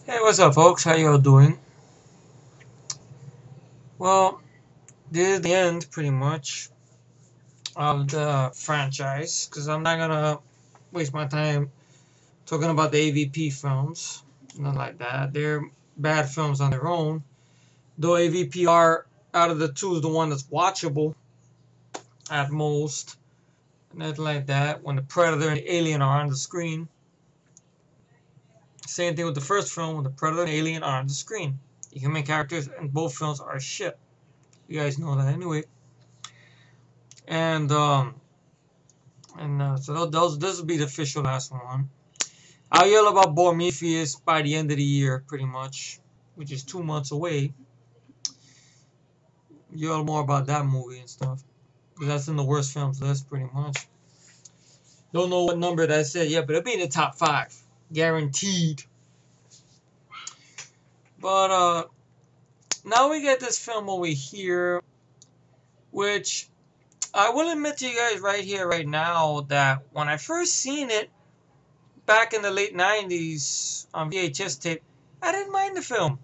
Hey, what's up, folks? How y'all doing? Well, this is the end, pretty much, of the franchise, because I'm not gonna waste my time talking about the AVP films. Nothing like that. They're bad films on their own. Though AVP are, out of the two, is the one that's watchable at most. Nothing like that. When the Predator and the Alien are on the screen. Same thing with the first film, when the Predator and the Alien are on the screen. The human characters in both films are shit. You guys know that anyway. And so this will be the official last one. I'll yell about Prometheus by the end of the year, pretty much, which is 2 months away. Yell more about that movie and stuff, because that's in the worst films list, pretty much. Don't know what number that's at yet, but it'll be in the top 5, guaranteed. But now we get this film over here, which I will admit to you guys right here, right now, that when I first seen it back in the late 90s on VHS tape, I didn't mind the film.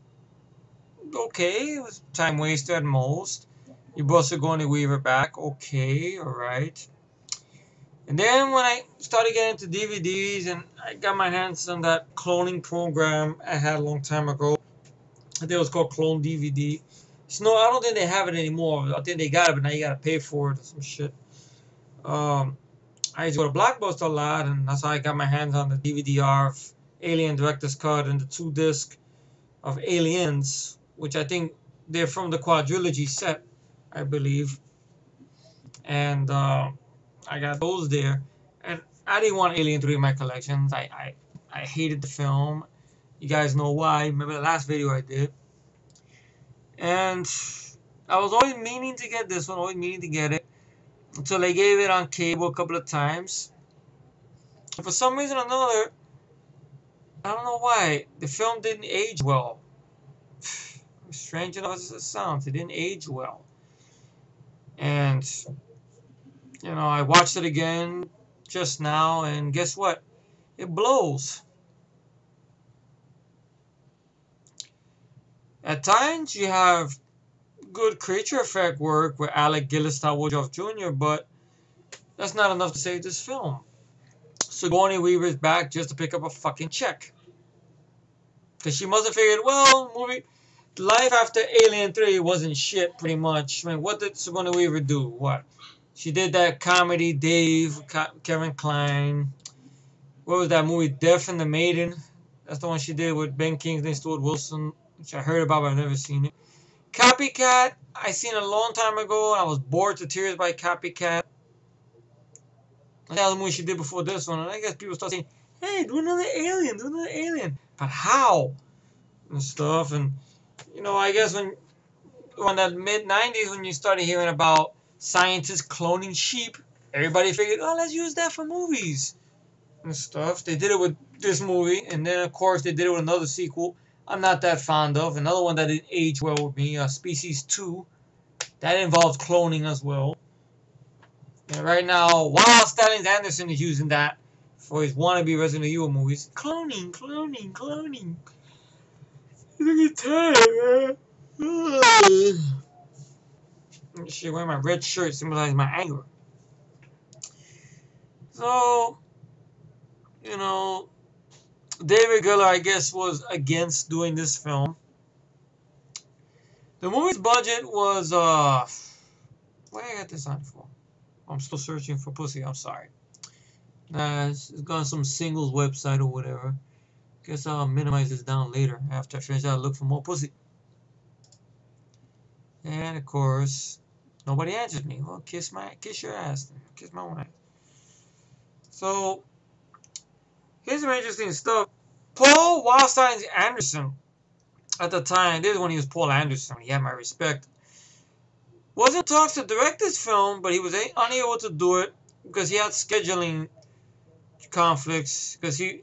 Okay, it was time waster at most. You brought Sigourney Weaver back. Okay, alright. And then when I started getting into DVDs and I got my hands on that cloning program I had a long time ago. I think it was called Clone DVD. So no, I don't think they have it anymore. I think they got it, but now you gotta pay for it or some shit. I used to go to Blockbuster a lot, and that's how I got my hands on the DVD-R of Alien Director's Cut and the 2-disc of Aliens, which I think they're from the quadrilogy set, I believe. And I got those there. And I didn't want Alien 3 in my collections. I hated the film. You guys know why. Remember the last video I did. And I was always meaning to get this one, always meaning to get it. Until they gave it on cable a couple of times. And for some reason or another, I don't know why, the film didn't age well. Strange enough as it sounds, it didn't age well. And, I watched it again just now, and guess what? It blows. At times, you have good creature effect work with Alec Gillis, Woodruff Jr., but that's not enough to save this film. Sigourney Weaver's back just to pick up a fucking check. Because she must have figured, well, life after Alien 3 wasn't shit, pretty much. I mean, what did Sigourney Weaver do? What? She did that comedy Dave, Kevin Kline. What was that movie, Death and the Maiden? That's the one she did with Ben Kingsley and Stuart Wilson, which I heard about, but I've never seen it. Copycat, I seen it a long time ago, and I was bored to tears by Copycat. That was the movie she did before this one, and I guess people start saying, hey, do another Alien. But how? And stuff, and, I guess when the mid-90s, when you started hearing about scientists cloning sheep, everybody figured, oh, let's use that for movies and stuff. They did it with this movie, and then, of course, they did it with another sequel I'm not that fond of. Another one that didn't age well with me, Species 2. That involved cloning as well. And right now, Wild Stallings Anderson is using that for his wannabe Resident Evil movies. Cloning. Look at time, man. Shit, wearing my red shirt symbolizes my anger. So, David Giller, I guess, was against doing this film. The movie's budget was, what I got this on for? I'm still searching for pussy, I'm sorry. It's gone some singles website or whatever. Guess I'll minimize this down later after I finish out look for more pussy. And of course, nobody answered me. Well, kiss your ass. Kiss my wife. So, here's some interesting stuff. Paul Wildstein Anderson, at the time, this is when he was Paul Anderson. He had my respect. Was in talks to direct this film, but he was unable to do it because he had scheduling conflicts. Because he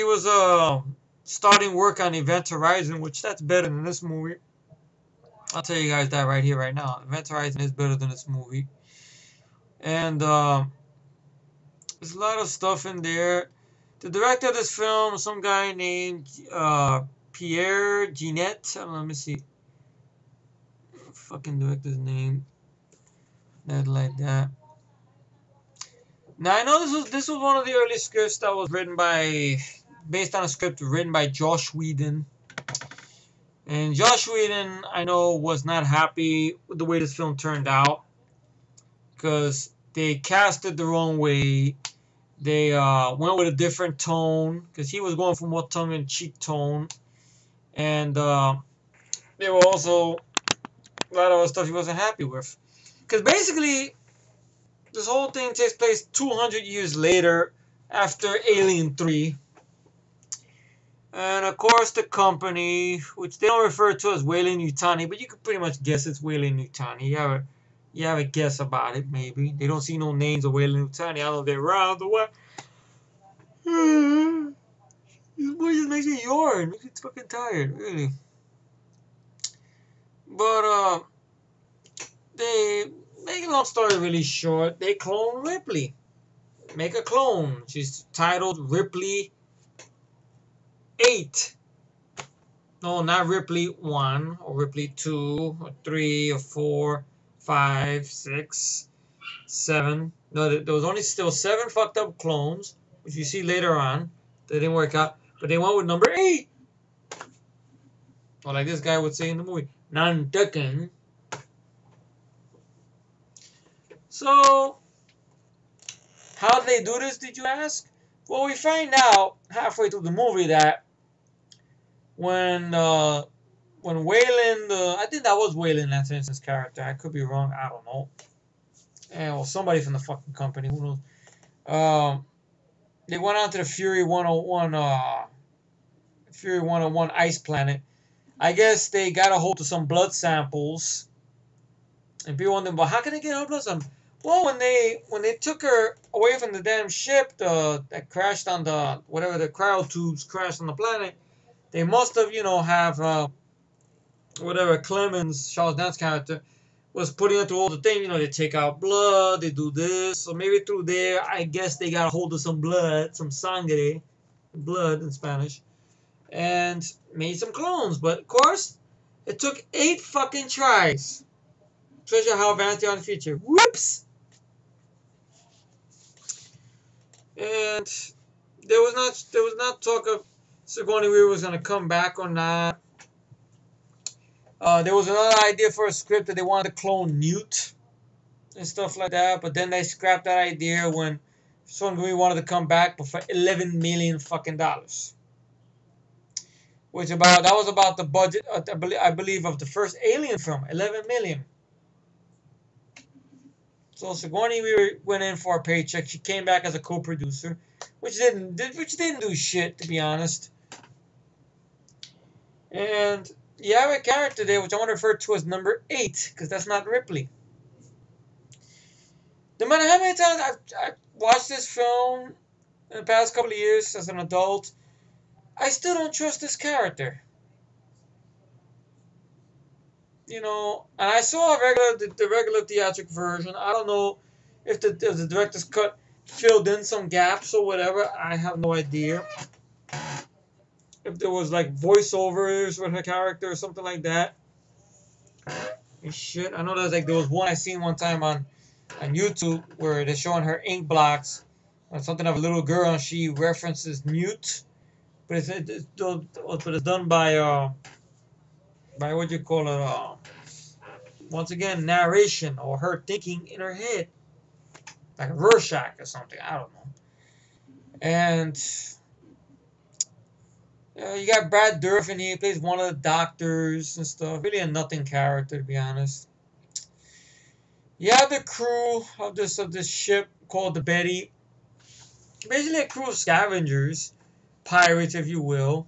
was starting work on Event Horizon, which that's better than this movie. I'll tell you guys that right here, right now. Event Horizon is better than this movie. And There's a lot of stuff in there. The director of this film, some guy named Pierre Jeanette. I don't know, let me see. Fucking director's name. That like that. Now I know this was one of the early scripts that was written by, based on a script written by Josh Whedon. And Josh Whedon, I know, was not happy with the way this film turned out because they cast it the wrong way. They went with a different tone because he was going for more tongue-in-cheek tone, and there were also a lot of other stuff he wasn't happy with. Because basically, this whole thing takes place 200 years later after Alien 3. And of course, the company, which they don't refer to as Weyland-Yutani, but you can pretty much guess it's Weyland-Yutani. You have a guess about it, maybe. They don't see no names of Weyland-Yutani. I don't know if they're around or what. This boy just makes me yawn. Makes me fucking tired, really. But, they, make a long story really short, they clone Ripley. Make a clone. She's titled Ripley 8. No, not Ripley 1, or Ripley 2, or 3, or 4, 5, 6, 7. No, there was only still 7 fucked up clones, which you see later on. They didn't work out, but they went with number 8. Or like this guy would say in the movie, Nantucket. So, how did they do this, did you ask? Well, we find out halfway through the movie that when Wayland, I think that was Wayland Lance Henderson's character. I could be wrong. I don't know. Well, somebody from the fucking company. Who knows? They went on to the Fury 101 ice planet. I guess they got a hold of some blood samples. And people wondering, well, how can they get her blood samples? Well, when they took her away from the damn ship that crashed on the, whatever, the cryo tubes crashed on the planet, they must have, have, whatever, Clemens, Charles Dance's character, was putting her through all the things. They take out blood, they do this. So maybe through there, I guess they got a hold of some blood, some sangre, blood in Spanish, and made some clones. But, of course, it took 8 fucking tries. Treasure how advanced they are in the future. Whoops! And there was not talk of Sigourney Weaver was going to come back or not. There was another idea for a script that they wanted to clone Newt and stuff like that, but then they scrapped that idea when Sigourney wanted to come back, but for $11 million fucking dollars. That was about the budget, I believe, of the first Alien film, $11 million. So Sigourney Weaver went in for a paycheck. She came back as a co-producer, which didn't do shit, to be honest. And you have a character there, which I want to refer to as number 8, because that's not Ripley. No matter how many times I've watched this film in the past couple of years as an adult, I still don't trust this character. And I saw the regular theatrical version. I don't know if the director's cut filled in some gaps or whatever. I have no idea. If there was like voiceovers with her character or something like that. And shit. I know there was one I seen one time on YouTube where they're showing her ink blocks on something of a little girl and she references Newt. But it's done by what you call it, once again, narration, or her thinking in her head, like a Rorschach or something. I don't know. And you got Brad Dourif in here. He plays one of the doctors and stuff. Really a nothing character, to be honest. You have the crew of this ship called the Betty. Basically a crew of scavengers, pirates, if you will.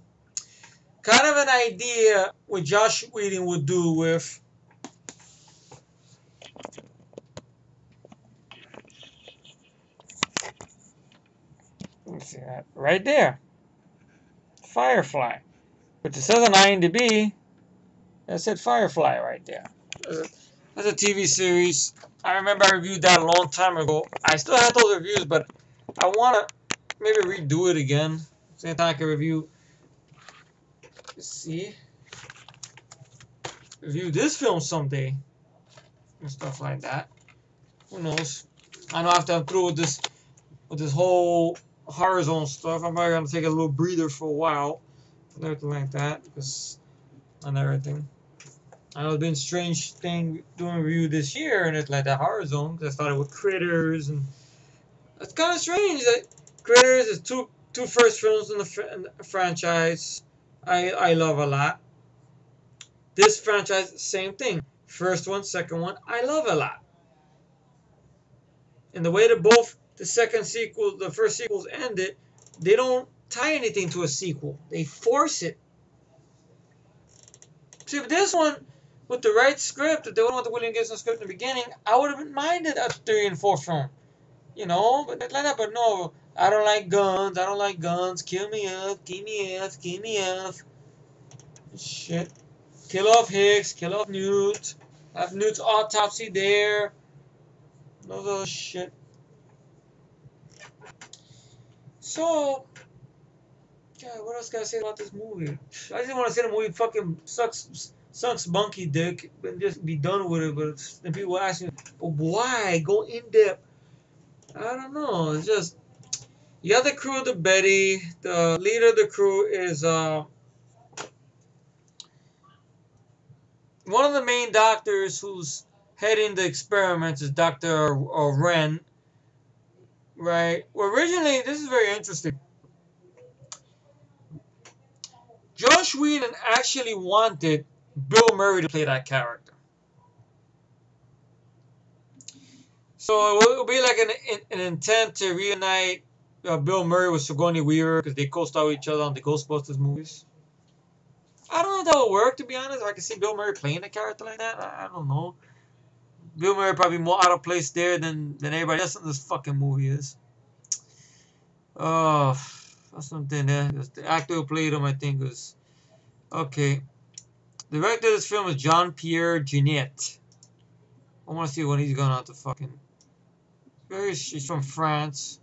Kind of an idea what Josh Whedon would do with let me see that right there, Firefly, which it says on IMDb. That said Firefly right there. That's a TV series. I remember I reviewed that a long time ago. I still have those reviews, but I wanna maybe redo it again. Same time I can review. Let's see, review this film someday and stuff like that. Who knows? I know after I'm through with this whole horror zone stuff, I'm probably gonna take a little breather for a while and everything like that because and everything. I know it's been a strange thing doing a review this year and it's like that horror zone because I started with Critters and it's kind of strange that Critters is two first films in the franchise I love a lot. This franchise, same thing. First one, second one, I love a lot. And the way that both the first sequels ended, they don't tie anything to a sequel. They force it. See, if this one, with the right script, if they would want the William Gibson script in the beginning, I would have minded a 3 and 4 film. You know, but like that. But no, I don't like guns. I don't like guns. Kill me up. Keep me up. Keep me up. Shit. Kill off Hicks. Kill off Newt. Have Newt's autopsy there. No other shit. So, God, what else can I say about this movie? I just want to say the movie fucking sucks monkey dick and just be done with it. But then people ask me, but why? Go in depth. I don't know. It's just you have the crew of the Betty. The leader of the crew is one of the main doctors who's heading the experiments is Dr. RANT. Right. Well, originally, this is very interesting. Josh Whedon actually wanted Bill Murray to play that character. So it would be like an intent to reunite Bill Murray with Sigourney Weaver because they co-star with each other on the Ghostbusters movies. I don't know if that would work, to be honest. I can see Bill Murray playing a character like that. I don't know. Bill Murray probably more out of place there than everybody else in this fucking movie is. Oh, that's something there. The actor who played him, I think, was... Okay. The director of this film is Jean-Pierre Jeunet. I want to see when he's going out to fucking... He's from France.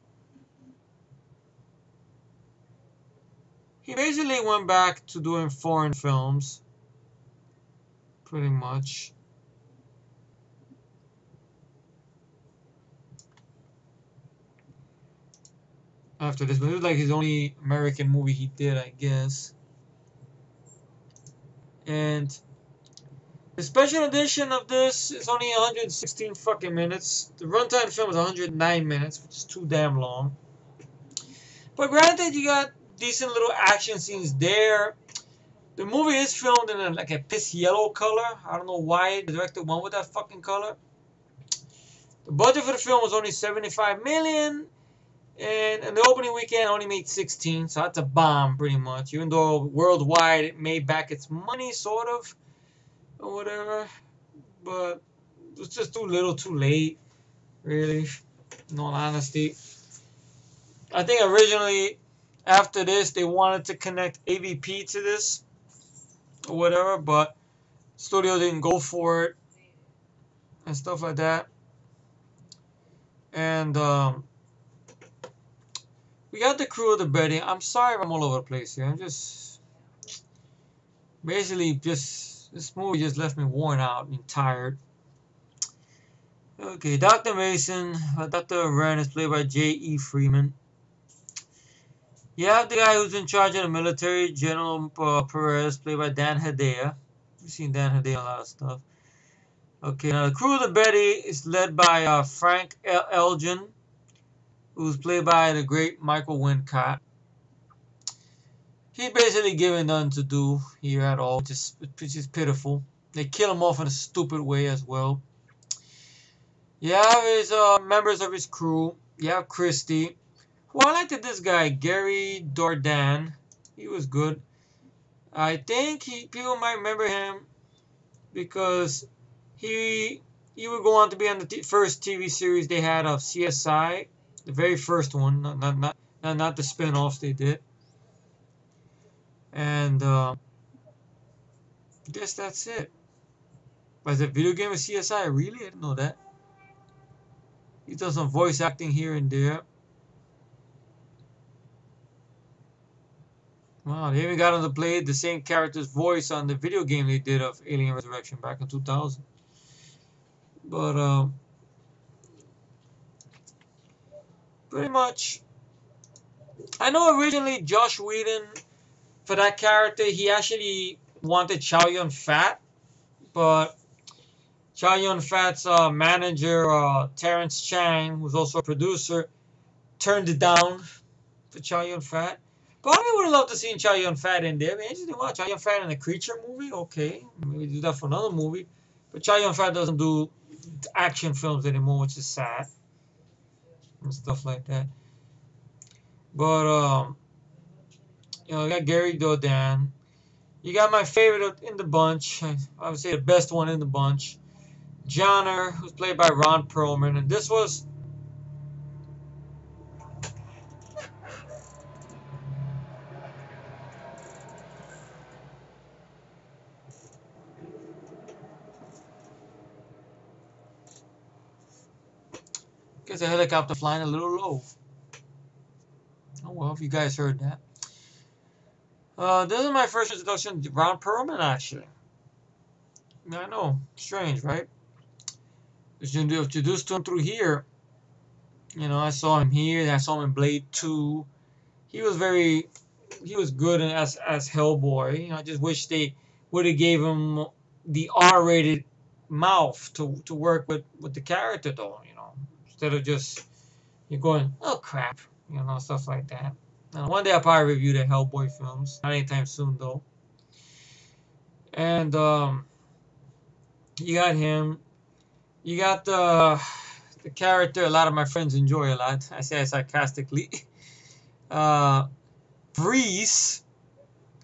He basically went back to doing foreign films. Pretty much. After this, but it was like his only American movie he did, I guess. And the special edition of this is only 116 fucking minutes. The runtime film is 109 minutes, which is too damn long. But granted, you got decent little action scenes there. The movie is filmed in like a piss yellow color. I don't know why the director went with that fucking color. The budget for the film was only 75 million. And in the opening weekend, it only made 16, so that's a bomb, pretty much. Even though worldwide, it made back its money, sort of, or whatever. But it was just too little, too late, really, in all honesty. I think originally, after this, they wanted to connect AVP to this, or whatever, but studio didn't go for it, and stuff like that. And, we got the crew of the Betty. I'm sorry if I'm all over the place here. I'm just... Basically, this movie just left me worn out and tired. Okay, Dr. Mason, Dr. Wren is played by J.E. Freeman. You have the guy who's in charge of the military, General Perez, played by Dan Hedaya. You've seen Dan Hedaya in a lot of stuff. Okay, now the crew of the Betty is led by Frank Elgin, who's played by the great Michael Wincott. He's basically given nothing to do here at all, which is pitiful. They kill him off in a stupid way as well. You have his members of his crew. You have Christy, who I liked this guy, Gary Dordan. He was good. I think people might remember him because he would go on to be on the first TV series they had of CSI. The very first one, not the spin-offs they did. And I guess that's it. Was it a video game of CSI? Really? I didn't know that. He does some voice acting here and there. Wow, they even got him to play the same character's voice on the video game they did of Alien Resurrection back in 2000. But pretty much, I know originally Josh Whedon for that character he actually wanted Chow Yun Fat, but Chow Yun Fat's manager Terrence Chang, who's also a producer, turned it down for Chow Yun Fat. But I would have loved to see Chow Yun Fat in there. I mean, interesting. Wow, Chow Yun Fat in a creature movie? Okay, maybe do that for another movie. But Chow Yun Fat doesn't do action films anymore, which is sad and stuff like that. But you got Gary Dodan. You got my favorite in the bunch. I would say the best one in the bunch. Johnner, who's played by Ron Perlman, and this was guess a helicopter flying a little low. Oh well, if you guys heard that. This is my first introduction to Ron Perlman, actually. I know, strange, right? Just introduced to him through here. You know, I saw him here. I saw him in Blade 2. He was good as Hellboy. You know, I just wish they would have gave him the R-rated mouth to work with the character, though. You know, instead of just you're going, oh crap, you know, stuff like that. One day I'll probably review the Hellboy films. Not anytime soon, though. And you got him. You got the character a lot of my friends enjoy a lot. I say it sarcastically. Breeze,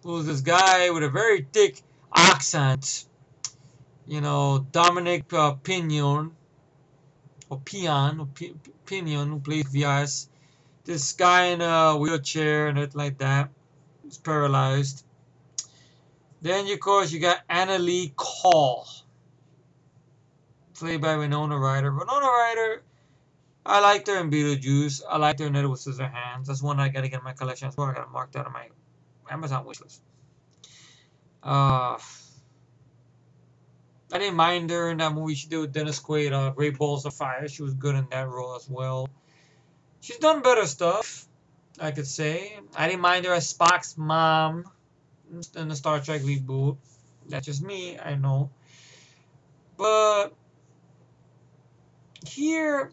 who's this guy with a very thick accent. You know, Dominic Pinion, or Pinion, who plays VS. This guy in a wheelchair and it like that. He's paralyzed. Then, of course, you got Anna Lee Call, played by Winona Ryder. Winona Ryder, I liked her in Beetlejuice. I liked her in Edward Scissorhands. That's one I gotta get in my collection as well. I gotta mark that on my Amazon wishlist. I didn't mind her in that movie she did with Dennis Quaid, Great Balls of Fire. She was good in that role as well. She's done better stuff, I could say. I didn't mind her as Spock's mom in the Star Trek reboot. That's just me, I know. But here,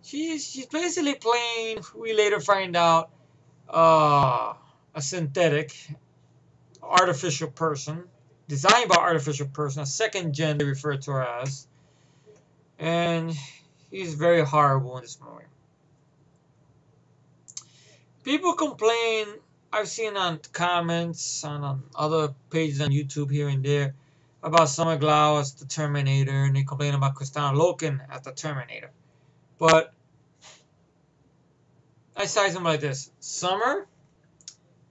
she's basically playing, we later find out, a synthetic, artificial person, designed by artificial person, a second gen they refer to her as. And he's very horrible in this movie. People complain, I've seen on comments on other pages on YouTube here and there, about Summer Glau as the Terminator, and they complain about Kristanna Loken as the Terminator. But I size them like this: Summer,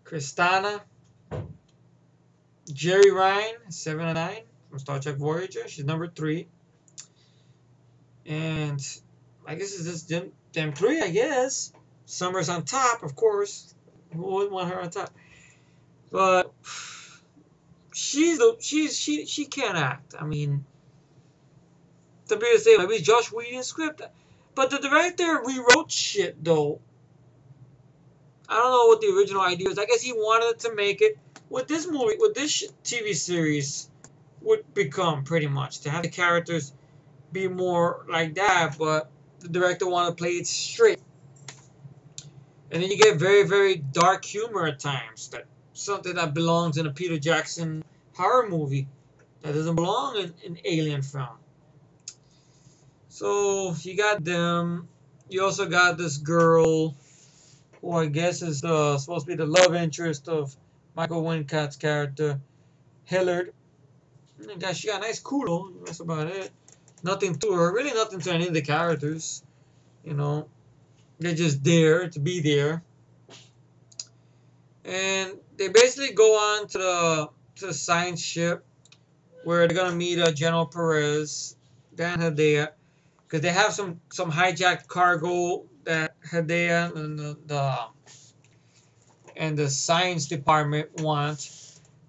Kristanna, Jerry Ryan, 7 and 9 from Star Trek Voyager. She's number 3. And I guess it's just them 3, I guess. Summer's on top, of course. Who wouldn't want her on top? But she can't act. I mean, to be the same, maybe it's Josh Whedon's script. But the director rewrote shit, though. I don't know what the original idea is. I guess he wanted to make it what this movie, what this TV series would become, pretty much. To have the characters be more like that, but the director wanted to play it straight. And then you get very, very dark humor at times. That something that belongs in a Peter Jackson horror movie that doesn't belong in Alien film. So you got them. You also got this girl who I guess is supposed to be the love interest of Michael Wincott's character, Hillard. And she got a nice culo. That's about it. Nothing to her. Really nothing to any of the characters. You know, they're just there to be there. And they basically go on to the science ship where they're gonna meet General Perez, Dan Hedaya, because they have some hijacked cargo that Hedaya and and the science department want.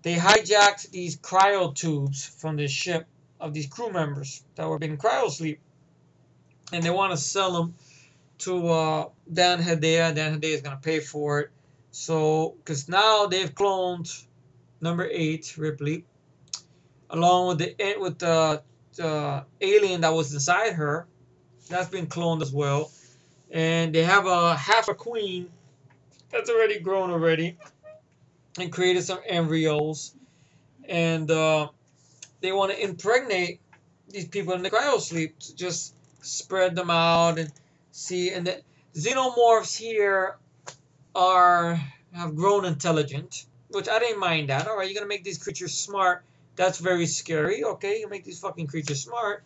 They hijacked these cryo tubes from the ship of these crew members that were in cryo sleep, and they want to sell them to Dan Hedaya. Dan Hedaya is gonna pay for it. So, because now they've cloned number 8, Ripley, along with the alien that was inside her. That's been cloned as well, and they have a half a queen that's already grown already, and created some embryos, and they want to impregnate these people in the cryo sleep to just spread them out and see. And the xenomorphs here are have grown intelligent, which I didn't mind that. All right, you're gonna make these creatures smart. That's very scary. Okay, you make these fucking creatures smart.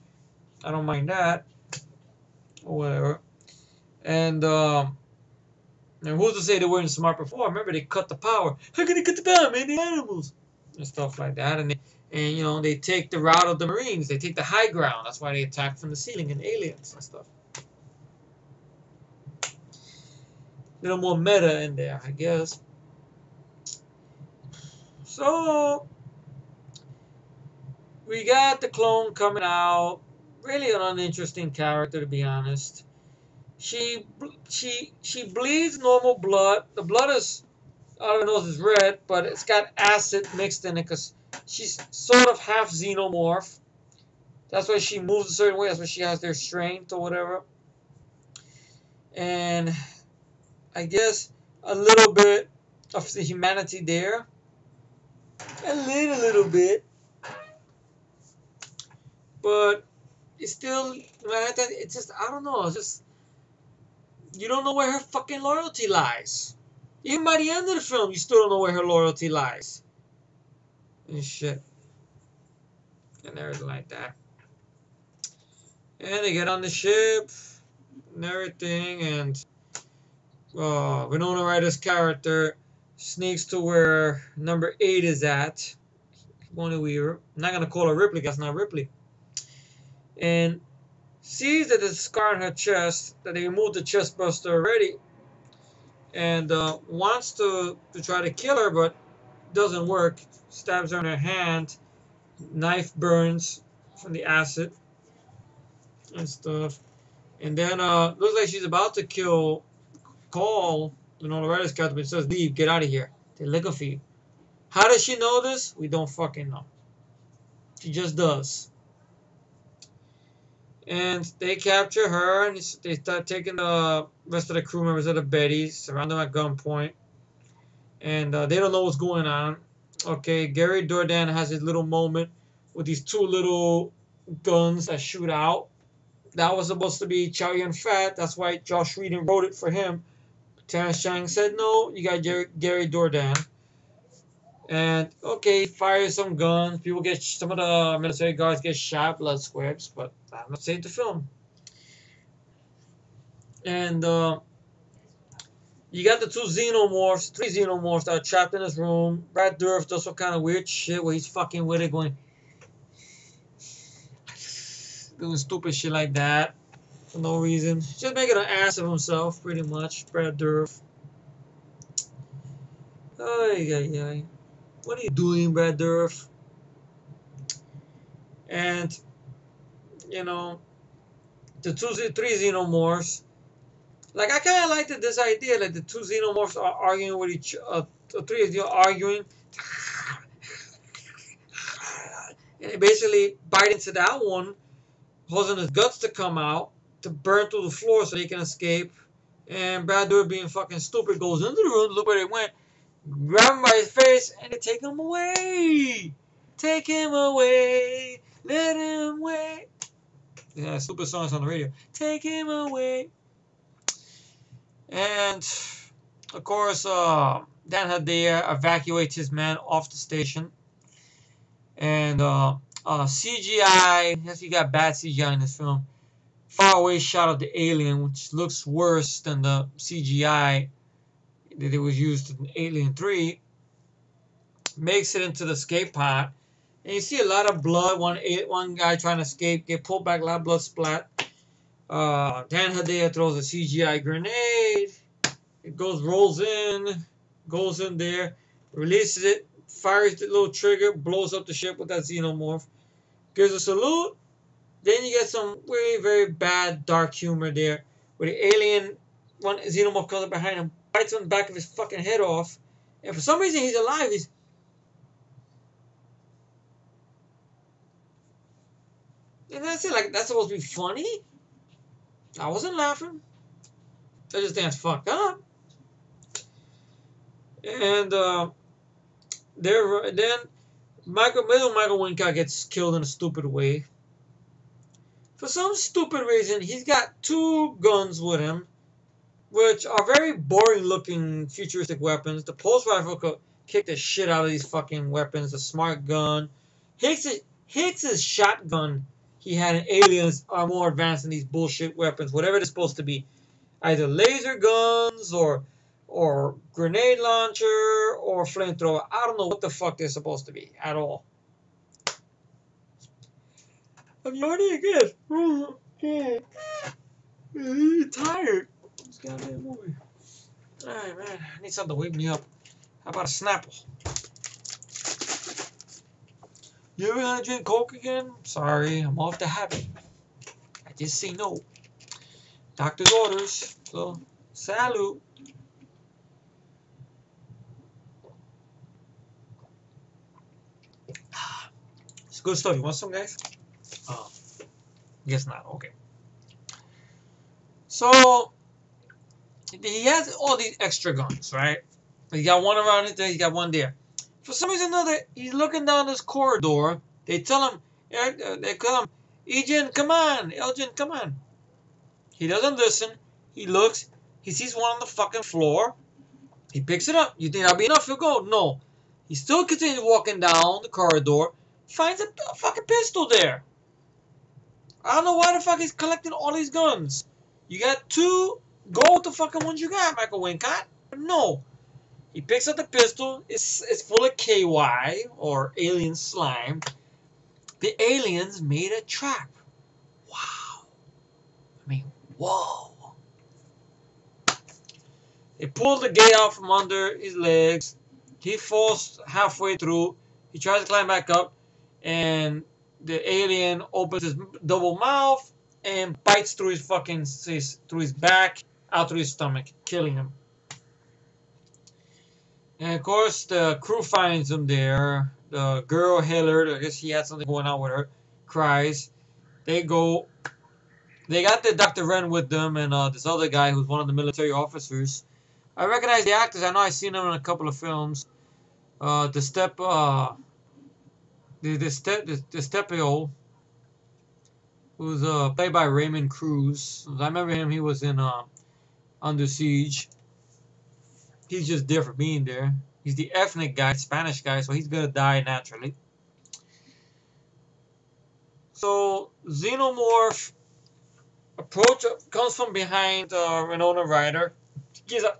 I don't mind that, or whatever. And who's to say they weren't smart before? Remember, they cut the power. How can they cut the power, man? They're animals and stuff like that. And they take the route of the Marines. They take the high ground. That's why they attack from the ceiling and aliens and stuff. A little more meta in there, I guess. So we got the clone coming out. Really an uninteresting character, to be honest. She bleeds normal blood. The blood is, I don't know if it's red, but it's got acid mixed in it because she's sort of half xenomorph. That's why she moves a certain way. That's why she has their strength or whatever. And I guess a little bit of the humanity there. A little bit. But it's still, it's just, I don't know. It's just, you don't know where her fucking loyalty lies. Even by the end of the film, you still don't know where her loyalty lies. And shit. And everything like that. And they get on the ship and everything, and Winona Ryder's character sneaks to where number 8 is at. Sigourney Weaver. I'm not going to call her Ripley, that's not Ripley. And sees that there's a scar on her chest, that they removed the chest buster already, and wants to try to kill her, but doesn't work. Stabs her in her hand, knife burns from the acid and stuff. And then looks like she's about to call the writer's character, but it says, leave, get out of here. They lick a feed. How does she know this? We don't fucking know. She just does. And they capture her, and they start taking the rest of the crew members out of Betty, surround them at gunpoint. And they don't know what's going on. Okay, Gary Dourdan has his little moment with these 2 little guns that shoot out. That was supposed to be Chow Yun-fat. That's why Josh Whedon wrote it for him. Terrence Chang said, no, you got Gary Dourdan. And, okay, fire some guns. Some of the military guards get shot, blood squibs, but I'm not saying the film. And you got the 3 xenomorphs that are trapped in this room. Brad Dourif does some kind of weird shit where he's fucking with it, doing stupid shit like that for no reason. Just making an ass of himself, pretty much. Brad Dourif. Ay. What are you doing, Brad Dourif? And, the 3 xenomorphs. Like, I kind of liked this idea, like the 2 xenomorphs are arguing with each other, 3 of them arguing. And they basically bite into that one, causing his guts to come out, to burn through the floor so they can escape. And Brad Dourif, being fucking stupid, goes into the room, look where they went, grab him by his face, and they take him away. Take him away. Let him away. Yeah, stupid songs on the radio. Take him away. And, of course, Dan Hedaya evacuates his men off the station. And CGI, yes, you got bad CGI in this film. Far away shot of the alien, which looks worse than the CGI that it was used in Alien 3. Makes it into the escape pod. And you see a lot of blood. One guy trying to escape, get pulled back, a lot of blood splat. Dan Hedaya throws a CGI grenade. It rolls in. goes in there, releases it, fires the little trigger, blows up the ship with that xenomorph, gives a salute. Then you get some very, very bad dark humor there, where the alien, one xenomorph comes up behind him, bites on the back of his fucking head off, and for some reason he's alive. And that's it. Like, that's supposed to be funny. I wasn't laughing. I just think it's fucked up. And then Michael Wincott gets killed in a stupid way. For some stupid reason, he's got two guns with him, which are very boring looking futuristic weapons. The pulse rifle could kick the shit out of these fucking weapons. The smart gun. Hicks' shotgun he had in Aliens are more advanced than these bullshit weapons, whatever they're supposed to be. Either laser guns or grenade launcher or flamethrower. I don't know what the fuck they're supposed to be at all. I'm yawning again. I'm tired. This goddamn movie. Alright, man. I need something to wake me up. How about a Snapple? You ever gonna drink Coke again? Sorry, I'm off the habit. I just say no. Doctor's orders. So, salute. It's good stuff. You want some, guys? Guess not. Okay. So, he has all these extra guns, right? He got one around there, he got one there. For some reason or another, he's looking down this corridor. They tell him, Elgin, come on. Elgin, come on. He doesn't listen. He looks. He sees one on the fucking floor. He picks it up. You think that'll be enough? He'll go. No. He still continues walking down the corridor. Finds a fucking pistol there. I don't know why the fuck he's collecting all these guns. You got two. Go with the fucking ones you got, Michael Wincott. No. He picks up the pistol. It's full of KY, or alien slime. The aliens made a trap. Wow. I mean, whoa. They pulled the gate out from under his legs. He falls halfway through. He tries to climb back up. And the alien opens his double mouth and bites through his fucking through his back, out through his stomach, killing him. And of course, the crew finds him there. The girl, Hillard, I guess she had something going on with her, cries. They go. They got the Dr. Wren with them and this other guy who's one of the military officers. I recognize the actors. I know I've seen them in a couple of films. The Stepio, who's played by Raymond Cruz. I remember him. He was in Under Siege. He's just there for being there. He's the ethnic guy, Spanish guy, so he's gonna die naturally. So Xenomorph comes from behind Winona Ryder. Gives a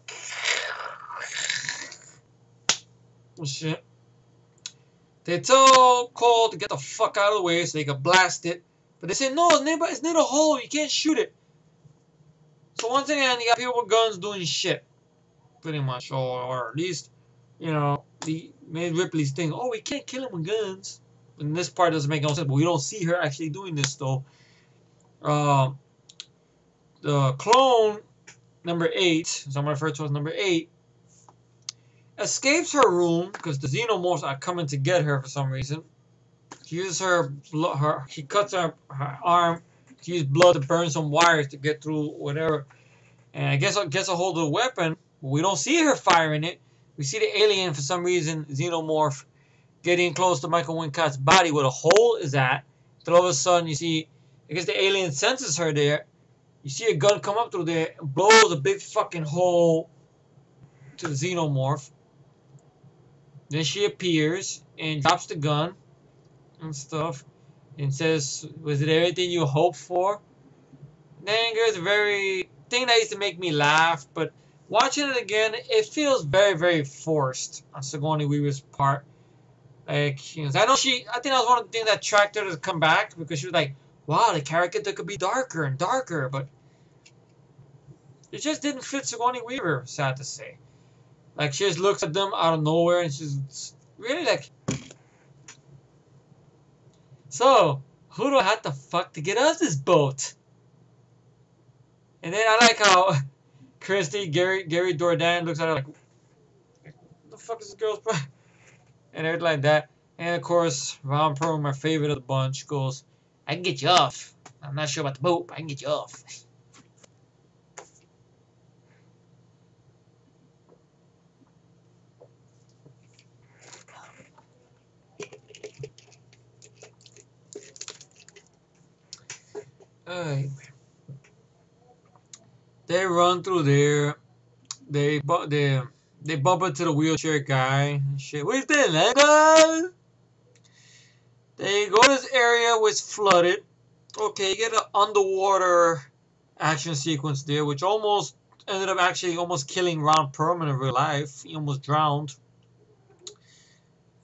oh shit. They tell Cole to get the fuck out of the way so they can blast it. But they say, no, it's near the hole. You can't shoot it. So once again, you got people with guns doing shit. Pretty much. Or at least, you know, the made Ripley's thing. Oh, we can't kill him with guns. And this part doesn't make no sense. But we don't see her actually doing this, though. The clone, number 8, so I'm going to refer to as number 8, escapes her room because the xenomorphs are coming to get her for some reason. She uses she cuts her arm. She uses blood to burn some wires to get through whatever. And I guess gets a hold of the weapon. But we don't see her firing it. We see the alien for some reason, xenomorph, getting close to Michael Wincott's body where the hole is at. Then all of a sudden you see, I guess the alien senses her there. You see a gun come up through there and blows a big fucking hole to the xenomorph. Then she appears and drops the gun and stuff and says, was it everything you hoped for? Then there's a very thing that used to make me laugh, but watching it again, it feels very, very forced on Sigourney Weaver's part. Like, you know, I think that was one of the things that attracted her to come back, because she was like, wow, the character could be darker and darker, but it just didn't fit Sigourney Weaver, sad to say. Like, she just looks at them out of nowhere, and she's really like, so, who do I have to fuck to get off this boat? And then I like how Christy, Gary Dordan looks at her like, what the fuck is this girl's problem? And everything like that. And of course, Ron Perlman, my favorite of the bunch, goes, I can get you off. I'm not sure about the boat, but I can get you off. They run through there. They bump into the wheelchair guy and shit. What is that, guys? They go to this area which flooded. Okay, you get an underwater action sequence there, which almost ended up actually almost killing Ron Perlman in real life. He almost drowned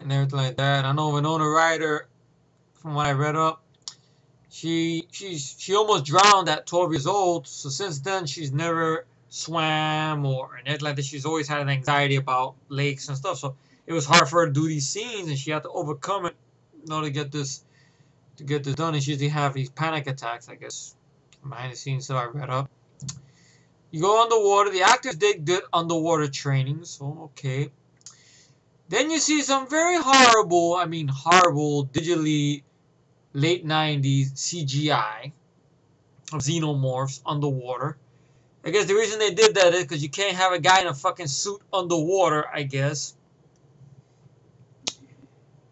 and everything like that. I know Winona Ryder, from what I read up, she almost drowned at 12 years old. So since then, she's never swam or anything like that. She's always had an anxiety about lakes and stuff. So it was hard for her to do these scenes, and she had to overcome it in order to get this done. And she usually have these panic attacks, I guess, behind the scenes. So I read up. You go underwater. The actors did good underwater training, so okay. Then you see some very horrible, digitally late 90s CGI of xenomorphs underwater. I guess the reason they did that is because you can't have a guy in a fucking suit underwater, I guess.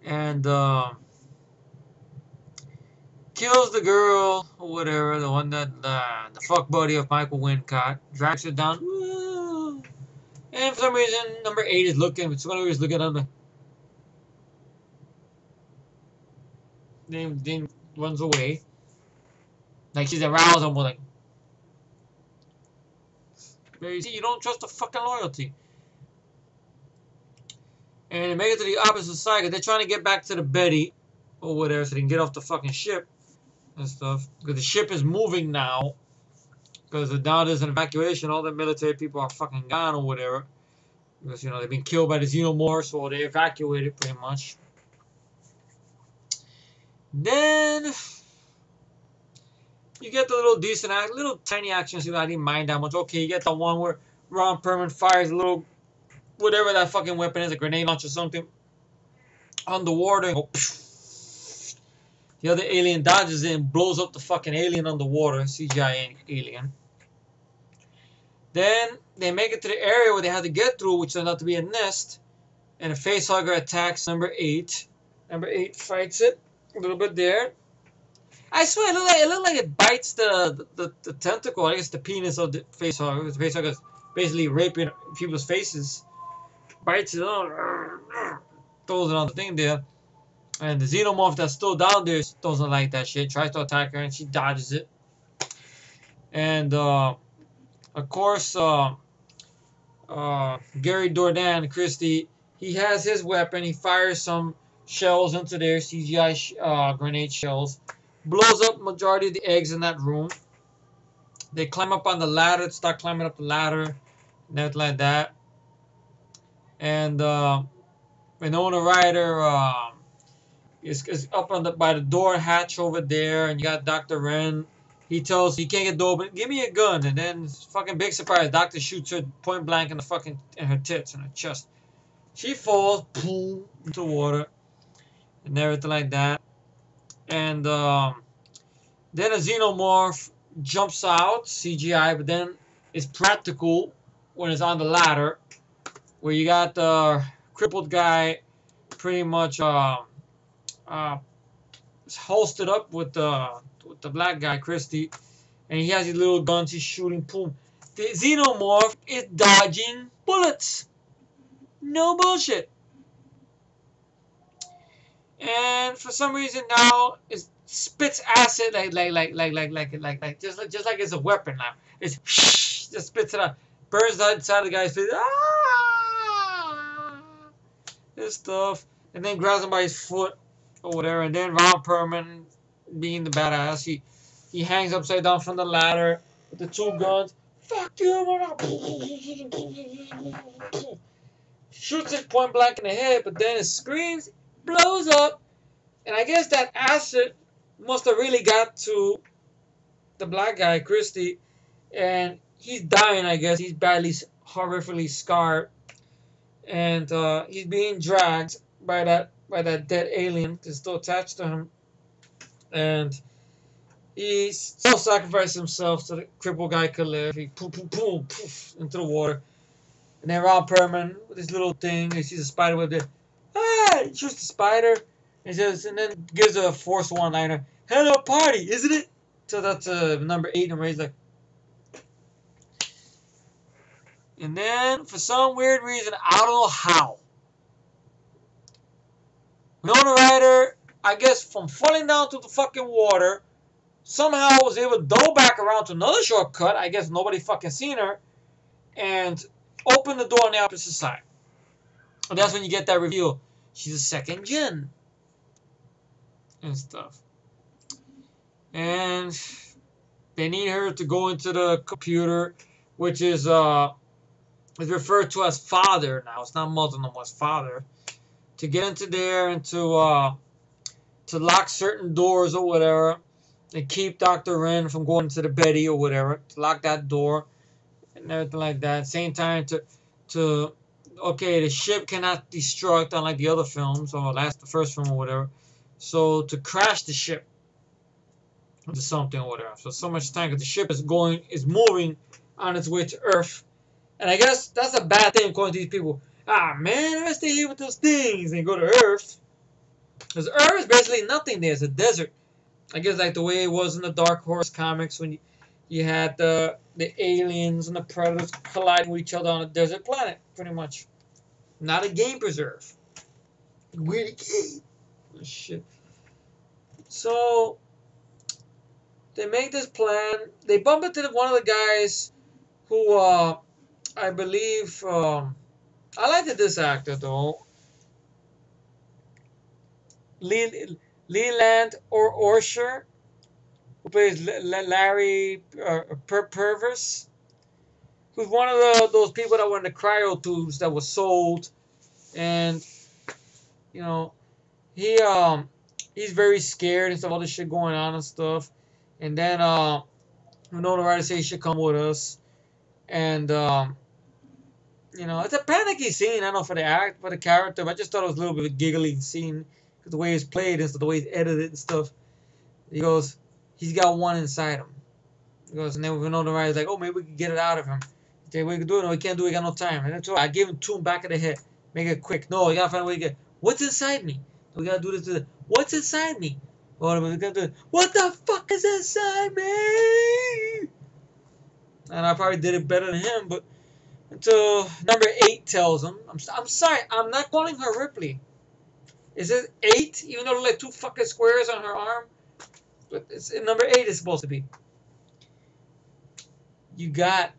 And kills the girl or whatever, the one that the fuck buddy of Michael Wincott, drags her down. And for some reason, number 8 is looking. For some reason, looking at the. Then runs away. Like she's aroused, almost like. But you see, you don't trust the fucking loyalty. And they make it to the opposite side because they're trying to get back to the Betty or whatever so they can get off the fucking ship and stuff. Because the ship is moving now. Because now there's an evacuation. All the military people are fucking gone or whatever. Because, you know, they've been killed by the xenomorphs, so they evacuated pretty much. Then you get the little tiny action scene I didn't mind that much. Okay, you get the one where Ron Perlman fires a little, whatever that fucking weapon is, a grenade launcher or something, underwater, and go, the other alien dodges it and blows up the fucking alien underwater, CGI alien. Then they make it to the area where they had to get through, which turned out to be a nest, and a facehugger attacks number 8. Number 8 fights it a little bit there. I swear, it looked like it bites the tentacle. I guess the penis of the facehugger. The facehugger is basically raping people's faces. Bites it on, throws it on the thing there. And the xenomorph that's still down there doesn't like that shit. Tries to attack her and she dodges it. And of course, Gary Dordan, Christie, he has his weapon. He fires some shells into there, CGI grenade shells. Blows up majority of the eggs in that room. They climb up on the ladder, start climbing up the ladder, and everything like that. And Winona Ryder is up by the door hatch over there, and you got Dr. Wren. He tells you can't get the door open. Give me a gun, and then fucking big surprise, Doctor shoots her point blank in her tits and her chest. She falls, boom, into water, and everything like that. And then a xenomorph jumps out, CGI, but then it's practical when it's on the ladder, where you got the crippled guy pretty much holstered up with the black guy, Christie, and he has these little guns, he's shooting, boom. The xenomorph is dodging bullets. No bullshit. And for some reason now it spits acid like just like it's a weapon now. It's just spits it out, burns the inside of the guy's face. This stuff, and then grabs him by his foot or whatever. And then Ron Perlman, being the badass, he hangs upside down from the ladder with the 2 guns. Fuck you! shoots it point blank in the head, but then it screams, blows up, and I guess that acid must have really got to the black guy, Christie, and he's dying, I guess. He's badly, horrifically scarred, and he's being dragged by that dead alien that's still attached to him, and he self-sacrificed himself so the crippled guy could live. He poof into the water, and then Ron Perlman with his little thing, he sees a spider web there. Ah! He shoots the spider, and says, and then gives a forced one-liner. Hello, party, isn't it? So that's number 8, and Ray's like. And then, for some weird reason, I don't know how, Winona Ryder, I guess from falling down to the fucking water, somehow was able to double back around to another shortcut. I guess nobody fucking seen her, and open the door on the opposite side. And that's when you get that reveal. She's a second gen and stuff. And they need her to go into the computer, which is referred to as father now. It's not mother no more, it's father. To get into there and to lock certain doors or whatever, and keep Dr. Wren from going to the Betty or whatever. To lock that door and everything like that. Same time to okay, the ship cannot destruct unlike the other films or the first film or whatever. So to crash the ship into something or whatever. So much time because the ship is moving on its way to Earth. And I guess that's a bad thing according to these people. Ah man, I stay here with those things and go to Earth. Because Earth is basically nothing there. It's a desert. I guess like the way it was in the Dark Horse comics when you had the aliens and the predators colliding with each other on a desert planet, pretty much. Not a game preserve. Weird game. Oh, shit. So they make this plan. They bump into one of the guys who I believe I liked this actor though. Leland Orser, who plays Larry Purvis, who's one of those people that were in the cryo tubes that was sold, and you know he's very scared and stuff, all this shit going on and stuff, and then Winona Ryder says he should come with us, and it's a panicky scene. I don't know for the character, but I just thought it was a little bit of a giggly scene. The way it's played and stuff, the way it's edited and stuff. He goes, he's got one inside him. He goes, and then Winona Ryder's like, oh, maybe we can get it out of him. He said, we can do it. No, we can't do it. We got no time. And that's all. I gave him 2 back of the head. Make it quick. No, we got to find a way to get. What's inside me? We got to do this. What's inside me? Oh, we got to do it. What the fuck is inside me? And I probably did it better than him, but until number 8 tells him, I'm sorry, I'm not calling her Ripley. Is it 8? Even though there's like 2 fucking squares on her arm? But it's number 8 is supposed to be. You got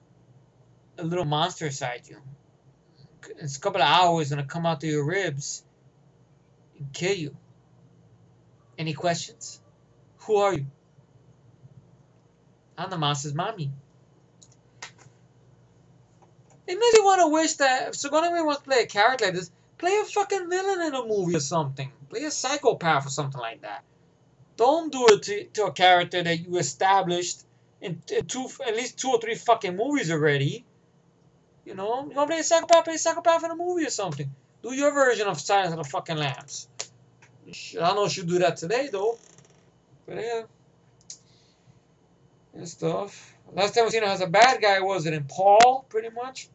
a little monster inside you. In a couple of hours, it's going to come out through your ribs and kill you. Any questions? Who are you? I'm the monster's mommy. It makes you want to wish that if Sigourney Weaver wants to play a character like this, play a fucking villain in a movie or something. Play a psychopath or something like that. Don't do it to a character that you established in at least 2 or 3 fucking movies already. You know, you want to play a psychopath in a movie or something. Do your version of Silence of the fucking Lambs. I don't know if she'll do that today though. But yeah. And stuff. Last time we seen her as a bad guy was it in Paul, pretty much.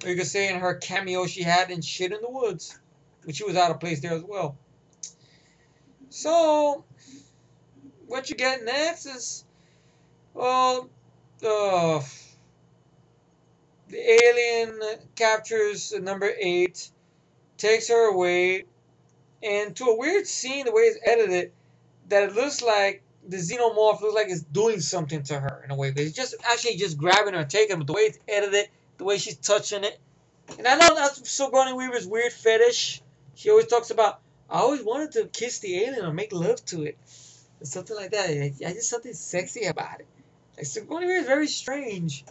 Or you could say in her cameo she had in Shit in the Woods. But she was out of place there as well. So, what you get next is, well, the alien captures number 8, takes her away, and to a weird scene, the way it's edited, that it looks like the xenomorph looks like it's doing something to her in a way. But it's just actually just grabbing her and taking her, but the way it's edited, the way she's touching it. And I know that's Sigourney Weaver's weird fetish. She always talks about, I always wanted to kiss the alien or make love to it. Or something like that. I just something sexy about it. Like Sigourney Weaver is very strange.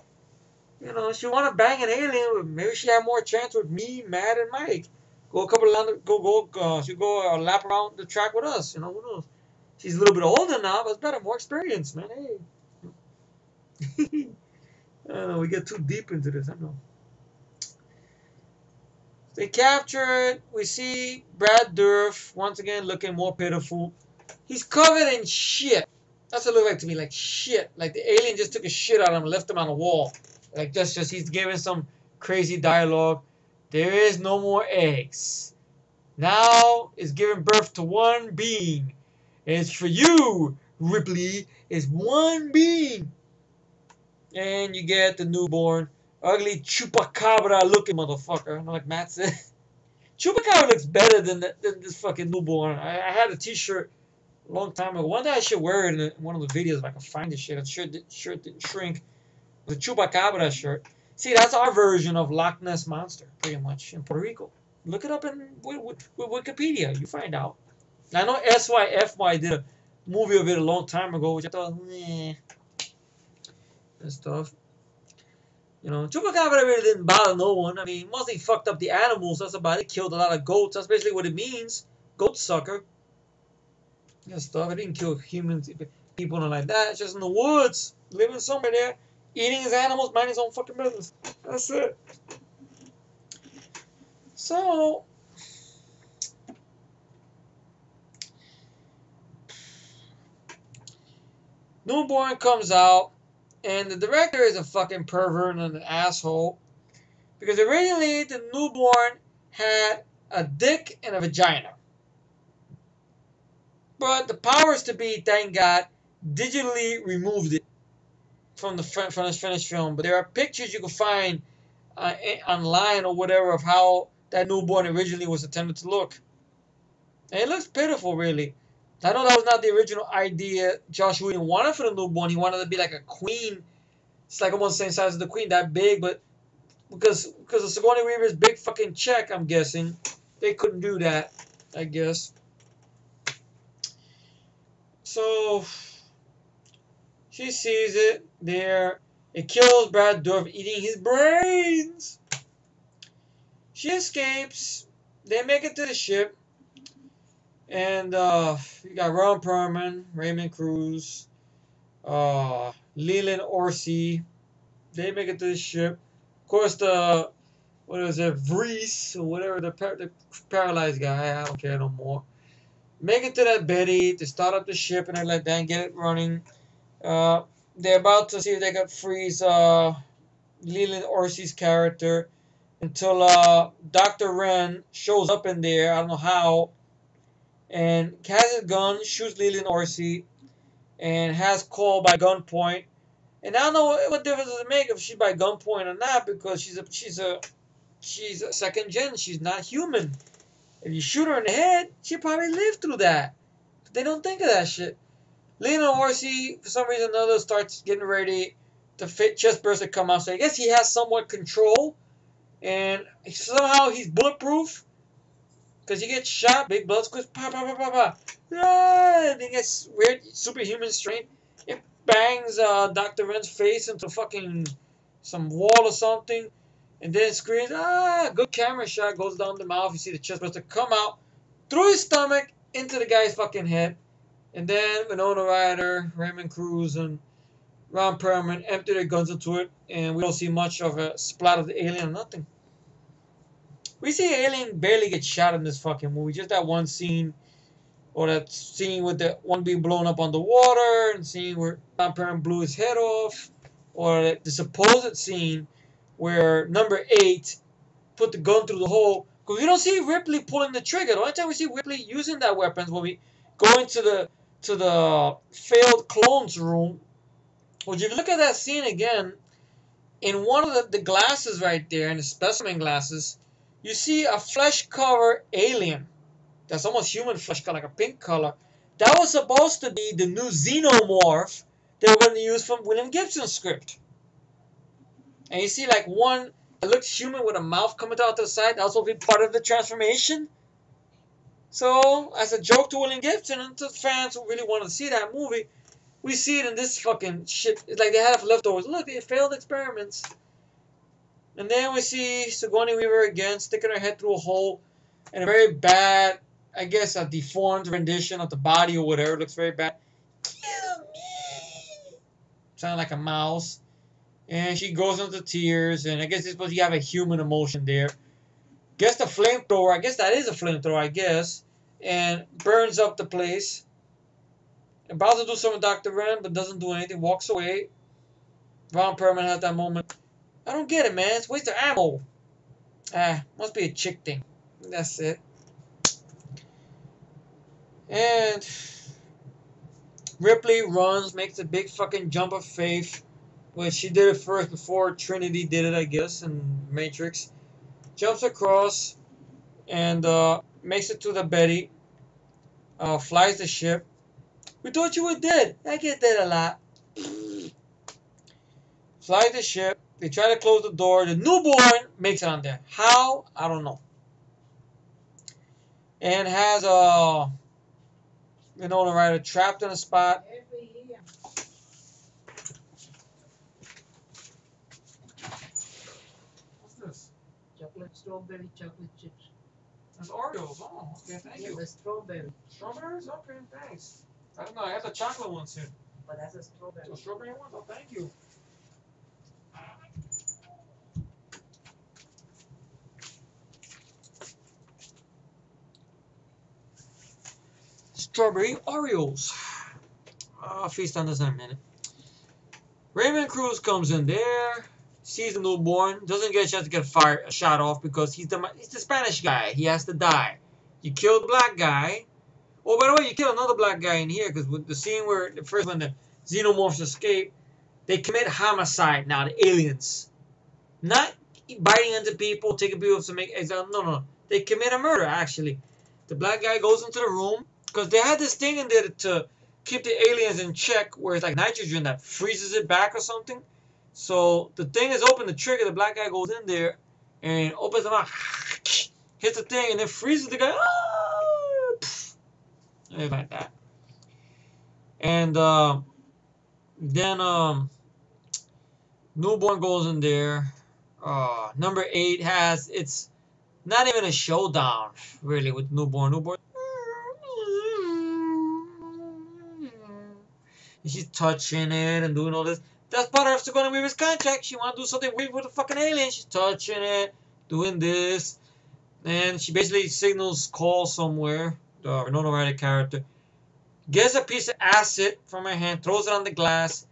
You know, she want to bang an alien. Maybe she had more chance with me, Matt, and Mike. Go a couple of she go a lap around the track with us. You know, who knows? She's a little bit older now, but it's better, more experience, man. Hey. I don't know. We get too deep into this. I know. They capture it. We see Brad Dourif once again looking more pitiful. He's covered in shit. That's what it looked like to me, like shit. Like the alien just took a shit out of him and left him on the wall. Like just he's giving some crazy dialogue. There is no more eggs. Now is giving birth to one being. And it's for you, Ripley. It's one being. And you get the newborn, ugly chupacabra looking motherfucker. Like Matt said. Chupacabra looks better than this fucking newborn. I had a t-shirt a long time ago. One day I should wear it in one of the videos if I can find this shit. The shirt didn't shrink. It was a Chupacabra shirt. See, that's our version of Loch Ness Monster, pretty much, in Puerto Rico. Look it up with Wikipedia. You find out. I know SYFY did a movie of it a long time ago, which I thought, and stuff. You know, Chupacabra really didn't bother no one. I mean, mostly fucked up the animals. That's about it. Killed a lot of goats. That's basically what it means. Goat sucker. And stuff. It didn't kill humans, people, and like that. It's just in the woods, living somewhere there, eating his animals, minding his own fucking business. That's it. So, newborn comes out, and the director is a fucking pervert and an asshole. Because originally, the newborn had a dick and a vagina. But the powers to be, thank God, digitally removed it from this finished film. But there are pictures you can find online or whatever of how that newborn originally was intended to look. And it looks pitiful, really. I know that was not the original idea Josh Whedon wanted for the newborn. He wanted to be like a queen. It's like almost the same size as the queen, that big. But because of Sigourney Weaver's big fucking check, I'm guessing, they couldn't do that, I guess. So, she sees it there. It kills Brad Dourif, eating his brains. She escapes. They make it to the ship. And you got Ron Perlman, Raymond Cruz, Leland Orsi. They make it to the ship. Of course, Vries, or whatever, the paralyzed guy. I don't care no more. Make it to that Betty to start up the ship and like that and get it running. They're about to see if they can freeze Leland Orsi's character until Dr. Wren shows up in there. I don't know how. And has his gun, shoots Leland Orsi, and has Cole by gunpoint. And I don't know what difference does it make if she's by gunpoint or not, because she's a second gen. She's not human. If you shoot her in the head, she probably lived through that. But they don't think of that shit. Leland Orsi, for some reason or another, starts getting ready to fit chest burst to come out. So I guess he has somewhat control. And somehow he's bulletproof. Because he gets shot, big blood squeeze, pa pa pa pa pa. And he gets weird superhuman strength. It bangs Dr. Wren's face into fucking some wall or something. And then screams, good camera shot, goes down the mouth. You see the chest burster come out through his stomach into the guy's fucking head. And then Winona Ryder, Raymond Cruz, and Ron Perlman empty their guns into it. And we don't see much of a splat of the alien or nothing. We see Alien barely get shot in this fucking movie. Just that one scene, or that scene with the one being blown up underwater, and scene where Ron Perlman blew his head off, or the supposed scene where number 8 put the gun through the hole. Because we don't see Ripley pulling the trigger. The only time we see Ripley using that weapon is when we go into the failed clones room. Which if you look at that scene again, in one of the glasses right there, in the specimen glasses, you see a flesh-covered alien. That's almost human flesh color, like a pink color. That was supposed to be the new xenomorph they were going to use from William Gibson's script. And you see like one that looks human with a mouth coming out to the side. That was supposed to be part of the transformation. So, as a joke to William Gibson and to fans who really wanted to see that movie, we see it in this fucking shit. It's like they have leftovers. Look, they failed experiments. And then we see Sigourney Weaver again sticking her head through a hole and a very bad, I guess, a deformed rendition of the body or whatever. It looks very bad. Kill me! Sound like a mouse. And she goes into tears, and I guess it's supposed to have a human emotion there. Gets the flamethrower, I guess that is a flamethrower, I guess, and burns up the place. About to do something with Dr. Ren, but doesn't do anything, walks away. Ron Perlman has that moment. I don't get it, man. It's waste of ammo. Must be a chick thing. That's it. And Ripley runs, makes a big fucking jump of faith. Well, she did it first before Trinity did it, I guess, in Matrix. Jumps across and makes it to the Betty. Flies the ship. We thought you were dead. I get that a lot. Flies the ship. They try to close the door. The newborn makes it on there. How? I don't know. And has Winona Ryder trapped in a spot. What's this? Strawberry chocolate chips. That's Oreos. Oh, okay, thank you. The strawberry. Strawberries? Okay, thanks. I don't know. I have the chocolate ones here. But that's a strawberry. The strawberry ones? Oh, thank you. Strawberry Oreos. I'll feast on this in a minute. Raymond Cruz comes in there, sees the newborn, doesn't get a chance to get a shot off because he's the Spanish guy. He has to die. You killed the black guy. Oh, by the way, you killed another black guy in here because with the scene where the first when the xenomorphs escape, they commit homicide now. The aliens, not biting into people, taking people to make exile. No. They commit a murder actually. The black guy goes into the room because they had this thing in there to keep the aliens in check where it's like nitrogen that freezes it back or something. So the thing is open, the trigger, the black guy goes in there and opens the mouth, hits the thing, and then freezes the guy. Like that. And then newborn goes in there. Number 8 has, it's not even a showdown really with newborn. She's touching it and doing all this. That's part of Sigourney Weaver's contract. She want to do something weird with the fucking alien. She's touching it, doing this. And she basically signals call somewhere. The Winona Ryder character. Gets a piece of acid from her hand, throws it on the glass.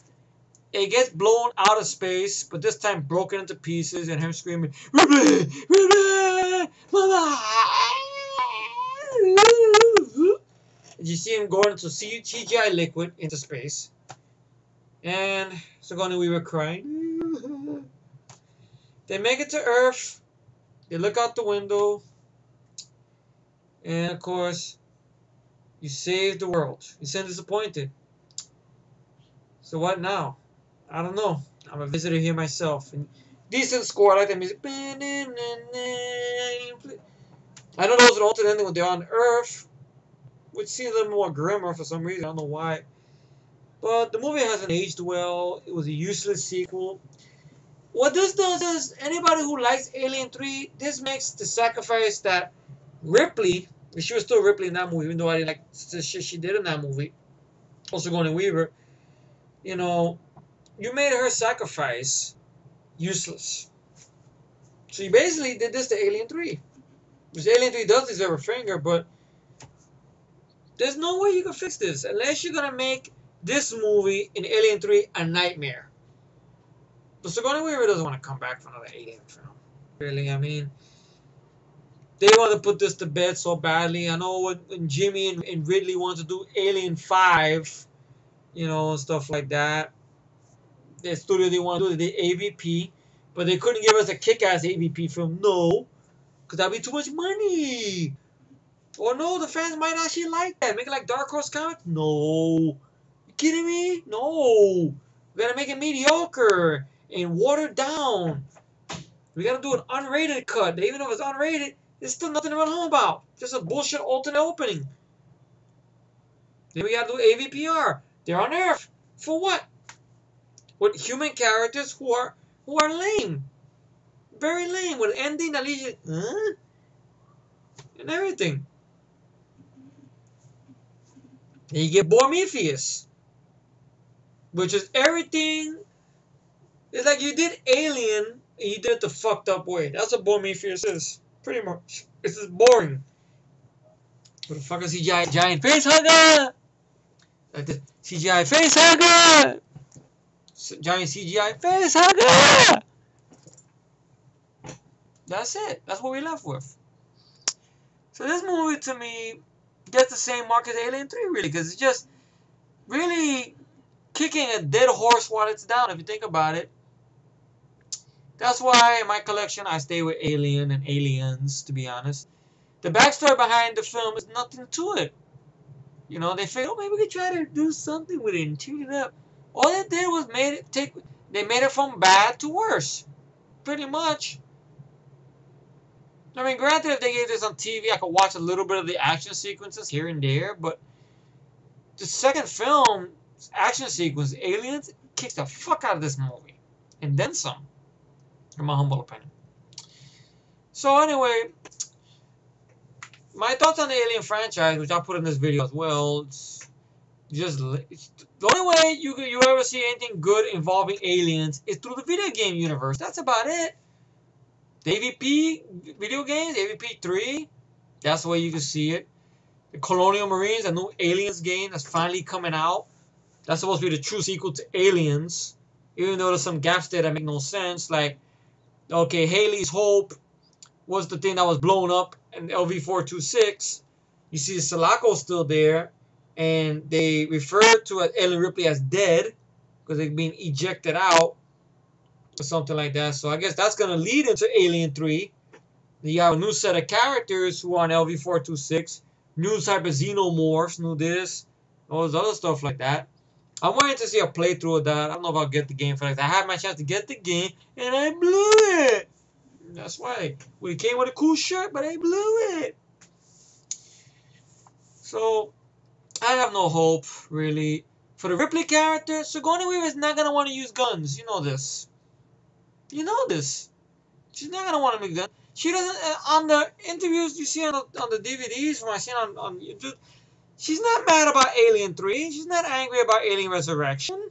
It gets blown out of space, but this time broken into pieces and him screaming, Ripley! Ripley! Mama! You see him going into CGI liquid into space. And Sigourney Weaver crying. They make it to Earth. They look out the window. And of course, you saved the world. You seem disappointed. So what now? I don't know. I'm a visitor here myself. And decent score. I like the music. I know those are the alternate ending when they're on Earth, which seems a little more grimmer for some reason. I don't know why. But the movie hasn't aged well. It was a useless sequel. What this does is, anybody who likes Alien 3, this makes the sacrifice that Ripley, she was still Ripley in that movie, even though I didn't like the shit she did in that movie. Also Sigourney Weaver. You know, you made her sacrifice useless. So you basically did this to Alien 3. Because Alien 3 does deserve a finger, but there's no way you can fix this unless you're going to make this movie in Alien 3 a nightmare. But Sigourney Weaver doesn't want to come back for another Alien film. Really, I mean, they want to put this to bed so badly. I know when Jimmy and Ridley wanted to do Alien 5, you know, and stuff like that. The studio they want to do, they did AVP, but they couldn't give us a kick-ass AVP film. No, because that'd be too much money. Or no, the fans might actually like that. Make it like Dark Horse Comics? No. You kidding me? No. We gotta make it mediocre and watered down. We gotta do an unrated cut. Even if it's unrated, there's still nothing to run home about. Just a bullshit alternate opening. Then we gotta do AVPR. They're on Earth. For what? With human characters who are lame. very lame with an ending that leaves you, huh? And everything. And you get Prometheus, which is everything. It's like you did Alien and you did it the fucked up way. That's what Prometheus is. Pretty much. It's just boring. What the fuck is CGI giant face hugger? Like this CGI face hugger! Giant CGI face hugger! That's it. That's what we're left with. So this movie to me gets the same mark as Alien 3 really, because it's just really kicking a dead horse while it's down if you think about it. That's why in my collection I stay with Alien and Aliens, to be honest. The backstory behind the film is nothing to it. You know, they figured, oh, maybe we could try to do something with it and tune it up. All they did was they made it from bad to worse. Pretty much. I mean, granted, if they gave this on TV, I could watch a little bit of the action sequences here and there, but the second film, action sequence, Aliens, kicks the fuck out of this movie. And then some, in my humble opinion. So anyway, my thoughts on the Alien franchise, which I'll put in this video as well, it's the only way you ever see anything good involving aliens is through the video game universe. That's about it. The AVP video games, AVP 3, that's the way you can see it. The Colonial Marines, a new Aliens game that's finally coming out. That's supposed to be the true sequel to Aliens. Even though there's some gaps there that make no sense. Like, okay, Haley's Hope was the thing that was blown up in LV-426. You see Sulaco's still there. And they refer to Ellen Ripley as dead because they're being ejected out. Or something like that. So I guess that's going to lead into Alien 3. You have a new set of characters who are on LV-426. New type of xenomorphs. New this. All this other stuff like that. I'm waiting to see a playthrough of that. I don't know if I'll get the game for that. I had my chance to get the game. And I blew it. That's why. Well, it came with a cool shirt. But I blew it. So I have no hope, really. For the Ripley character, Sigourney Weaver is not going to want to use guns. You know this. You know this. She's not gonna want to make guns. She doesn't. On the interviews you see on the DVDs from I seen on YouTube, she's not mad about Alien 3. She's not angry about Alien Resurrection.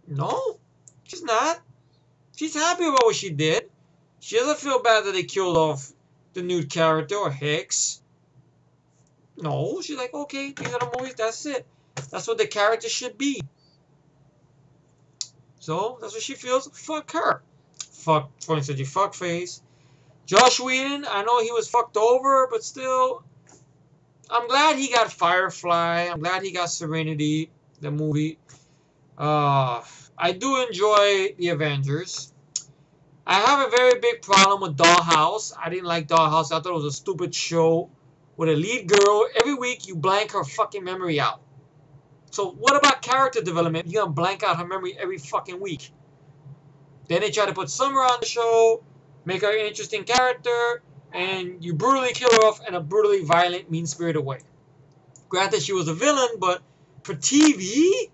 No, she's not. She's happy about what she did. She doesn't feel bad that they killed off the nude character or Hicks. No, she's like, okay, these are the movies. That's it. That's what the character should be. So, that's what she feels. Fuck her. Fuck, for instance, you fuck face. Josh Whedon, I know he was fucked over, but still, I'm glad he got Firefly. I'm glad he got Serenity, the movie. I do enjoy the Avengers. I have a very big problem with Dollhouse. I didn't like Dollhouse. I thought it was a stupid show with a lead girl. Every week, you blank her fucking memory out. So what about character development? You're going to blank out her memory every fucking week. Then they try to put Summer on the show, make her an interesting character, and you brutally kill her off in a brutally violent, mean-spirited way. Granted, she was a villain, but for TV,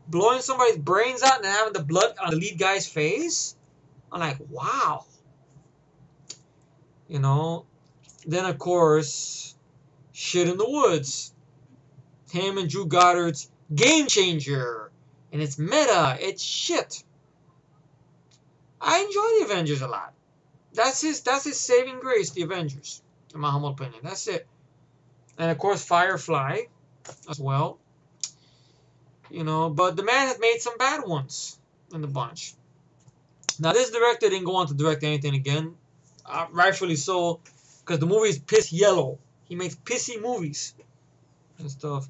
blowing somebody's brains out and having the blood on the lead guy's face, I'm like, wow. You know, then of course, Shit in the Woods. Him and Drew Goddard's Game Changer. And it's meta. It's shit. I enjoy the Avengers a lot. That's his saving grace, the Avengers. In my humble opinion. That's it. And of course Firefly as well. You know, but the man has made some bad ones in the bunch. Now this director didn't go on to direct anything again. Rightfully so. Because the movie is piss yellow. He makes pissy movies. And stuff.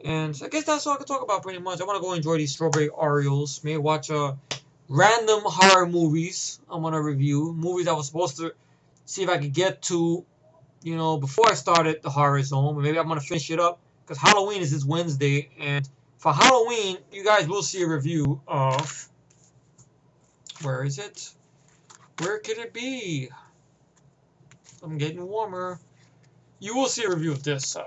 And I guess that's all I can talk about pretty much. I want to go enjoy these Strawberry Orioles. Maybe watch random horror movies I want to review. Movies I was supposed to see if I could get to, you know, before I started the Horror Zone. But maybe I'm going to finish it up. Because Halloween is this Wednesday. And for Halloween, you guys will see a review of... Where is it? Where could it be? I'm getting warmer. You will see a review of this.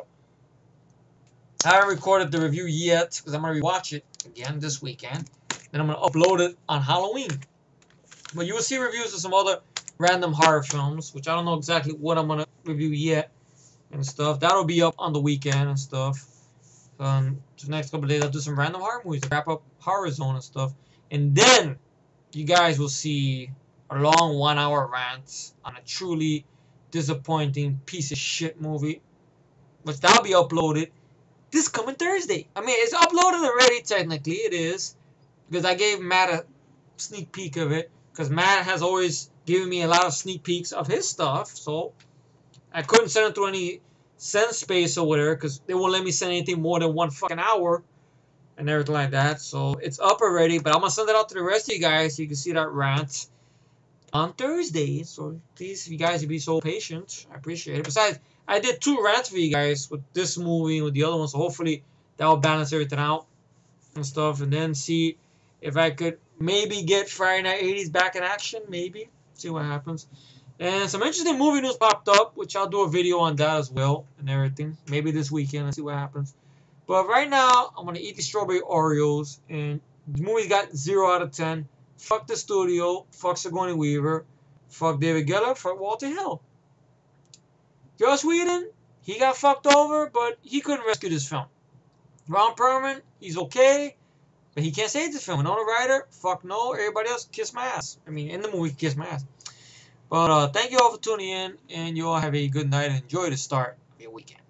I haven't recorded the review yet because I'm going to rewatch it again this weekend. Then I'm going to upload it on Halloween. But you will see reviews of some other random horror films, which I don't know exactly what I'm gonna review yet and stuff. That'll be up on the weekend and stuff. The next couple of days I'll do some random horror movies to wrap up Horror Zone and stuff. And then you guys will see a long 1 hour rant on a truly disappointing piece of shit movie, which that'll be uploaded this coming Thursday. I mean, it's uploaded already, technically. It is. Because I gave Matt a sneak peek of it. Because Matt has always given me a lot of sneak peeks of his stuff. So I couldn't send it through any send space or whatever. Because they won't let me send anything more than 1 fucking hour. And everything like that. So it's up already. But I'm going to send it out to the rest of you guys so you can see that rant on Thursday. So please, if you guys would be so patient, I appreciate it. Besides, I did 2 rants for you guys with this movie and with the other one. So hopefully that will balance everything out and stuff. And then see if I could maybe get Friday Night 80s back in action. Maybe. See what happens. And some interesting movie news popped up, which I'll do a video on that as well and everything. Maybe this weekend and see what happens. But right now, I'm going to eat the strawberry Oreos. And the movie's got 0 out of 10. Fuck the studio. Fuck Sigourney Weaver. Fuck David Geller. Fuck Walter Hill. Joss Whedon, he got fucked over, but he couldn't rescue this film. Ron Perlman, he's okay, but he can't save this film. Winona Ryder, fuck no. Everybody else, kiss my ass. I mean, in the movie, kiss my ass. But thank you all for tuning in, and you all have a good night and enjoy the start of your weekend.